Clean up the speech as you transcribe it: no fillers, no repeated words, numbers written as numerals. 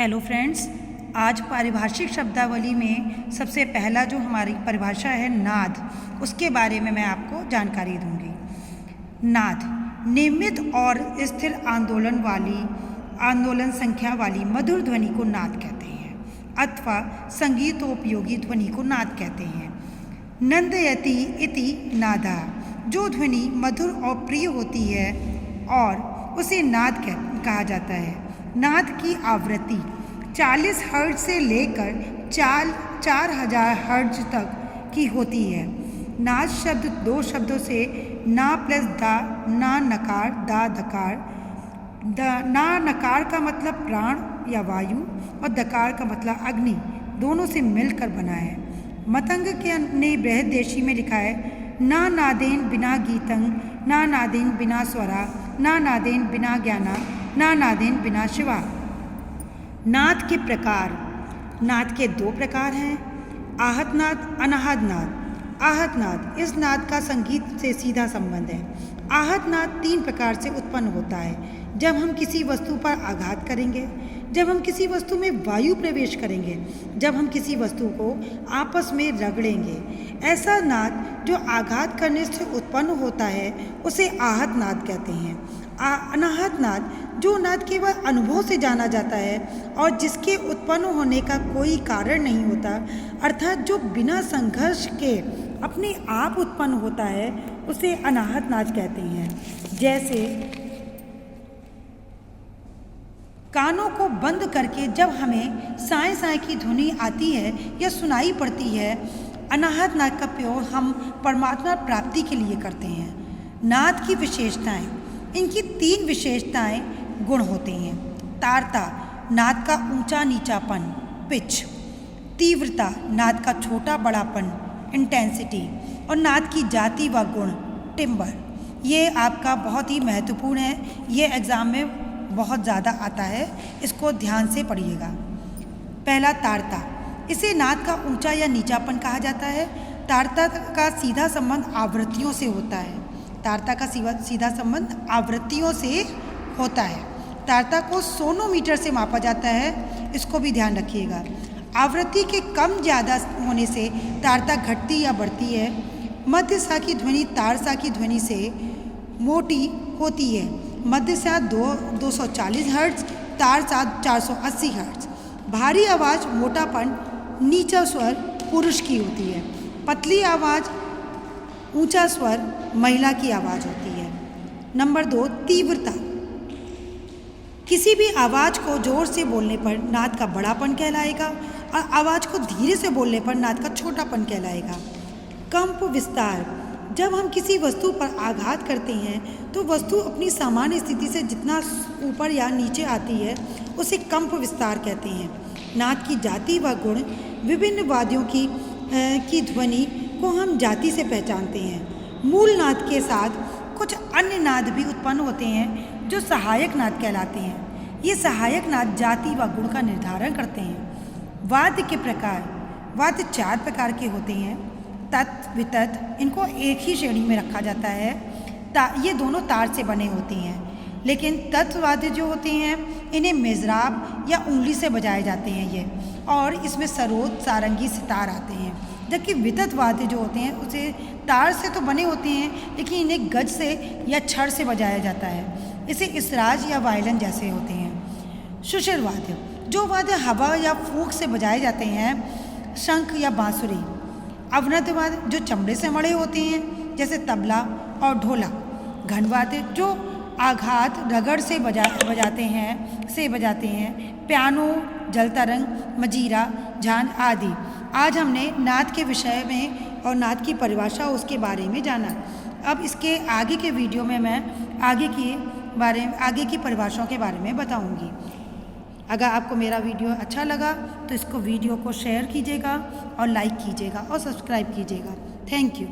Hello friends, आज पारिभाषिक शब्दावली में सबसे पहला जो हमारी परिभाषा है नाद, उसके बारे में मैं आपको जानकारी दूंगी। नाद नियमित और स्थिर आंदोलन संख्या वाली मधुर ध्वनि को नाद कहते हैं अथवा संगीतोपयोगी ध्वनि को नाद कहते हैं। नंदयति इति नादा, जो ध्वनि मधुर और प्रिय होती है और उसे नाद कहा जाता है। नाद की आवृत्ति 40 हर्ट्ज से लेकर 4000 हर्ट्ज तक की होती है। नाद शब्द दो शब्दों से ना प्लस दा, ना नकार दा दकार। ना नकार का मतलब प्राण या वायु और दकार का मतलब अग्नि, दोनों से मिलकर बना है। मतंग के ने बृहदेशी में लिखा है, ना नादेन बिना गीतंग, ना नादेन बिना स्वरा, ना नादेन बिना ज्ञाना, ना नादेन बिना शिवा। नाद के प्रकार। नाद के दो प्रकार हैं, आहत नाद, अनाहत नाद। आहत नाद, इस नाद का संगीत से सीधा संबंध है। आहत नाद 3 प्रकार से उत्पन्न होता है। जब हम किसी वस्तु पर आघात करेंगे, जब हम किसी वस्तु में वायु प्रवेश करेंगे, जब हम किसी वस्तु को आपस में रगड़ेंगे। ऐसा नाद जो आघात करने से उत्पन्न होता है उसे आहत नाद कहते हैं। अनाहत नाद, जो नाद केवल अनुभव से जाना जाता है और जिसके उत्पन्न होने का कोई कारण नहीं होता, अर्थात जो बिना संघर्ष के अपने आप उत्पन्न होता है, उसे अनाहत नाद कहते हैं। जैसे कानों को बंद करके जब हमें साए साए की ध्वनि आती है या सुनाई पड़ती है, अनाहत नाद का प्रयोग हम परमात्मा प्राप्ति के लिए करते हैं। नाद की विशेषताएं। इनकी 3 विशेषताएं गुण होते हैं। तारता, नाद का ऊंचा नीचापन, पिच। तीव्रता, नाद का छोटा बड़ापन, इंटेंसिटी। और नाद की जाति व गुण, टिम्बर। ये आपका बहुत ही महत्वपूर्ण है, ये एग्ज़ाम में बहुत ज़्यादा आता है, इसको ध्यान से पढ़िएगा। पहला तारता, इसे नाद का ऊंचा या नीचापन कहा जाता है। तारता का सीधा संबंध आवृत्तियों से होता है। तारता का सीधा संबंध आवृत्तियों से होता है। तारता को सोनोमीटर से मापा जाता है, इसको भी ध्यान रखिएगा। आवृत्ति के कम ज़्यादा होने से तारता घटती या बढ़ती है। मध्य सा की ध्वनि तार सा की ध्वनि से मोटी होती है। मध्य सा 240 हर्ट्ज, तार सा 480 हर्ट्ज। भारी आवाज़ मोटापन, नीचा स्वर पुरुष की होती है। पतली आवाज़, ऊंचा स्वर महिला की आवाज़ होती है। नंबर 2, तीव्रता। किसी भी आवाज़ को जोर से बोलने पर नाद का बड़ापन कहलाएगा और आवाज़ को धीरे से बोलने पर नाद का छोटापन कहलाएगा। कंप विस्तार, जब हम किसी वस्तु पर आघात करते हैं तो वस्तु अपनी सामान्य स्थिति से जितना ऊपर या नीचे आती है उसे कंप विस्तार कहते हैं। नाद की जाति व गुण। विभिन्न वाद्यों की ध्वनि को हम जाति से पहचानते हैं। मूल नाद के साथ कुछ अन्य नाद भी उत्पन्न होते हैं जो सहायक नाद कहलाते हैं। ये सहायक नाद जाति व गुण का निर्धारण करते हैं। वाद्य के प्रकार। वाद्य 4 प्रकार के होते हैं। तत्, वितत, इनको एक ही श्रेणी में रखा जाता है। ये दोनों तार से बने होते हैं, लेकिन तत्वाद्य जो होते हैं इन्हें मेजराब या उंगली से बजाए जाते हैं ये, और इसमें सरोद, सारंगी, सितार आते हैं। जबकि वितत वाद्य जो होते हैं उसे तार से तो बने होते हैं, लेकिन इन्हें गज से या छड़ से बजाया जाता है। इसे इसराज या वायलिन जैसे होते हैं। सुषिर वाद्य, जो वाद्य हवा या फूंक से बजाए जाते हैं, शंख या बांसुरी। अवनद्य वाद्य, जो चमड़े से मढ़े होते हैं, जैसे तबला और ढोलक। घन वाद्य, जो आघात रगड़ से बजाते हैं, पियानो, जलतरंग, मजीरा, झांझ आदि। आज हमने नाद के विषय में और नाद की परिभाषा उसके बारे में जाना। अब इसके आगे के वीडियो में मैं आगे की परिभाषाओं के बारे में बताऊंगी। अगर आपको मेरा वीडियो अच्छा लगा तो इसको वीडियो को शेयर कीजिएगा और लाइक कीजिएगा और सब्सक्राइब कीजिएगा। Thank you.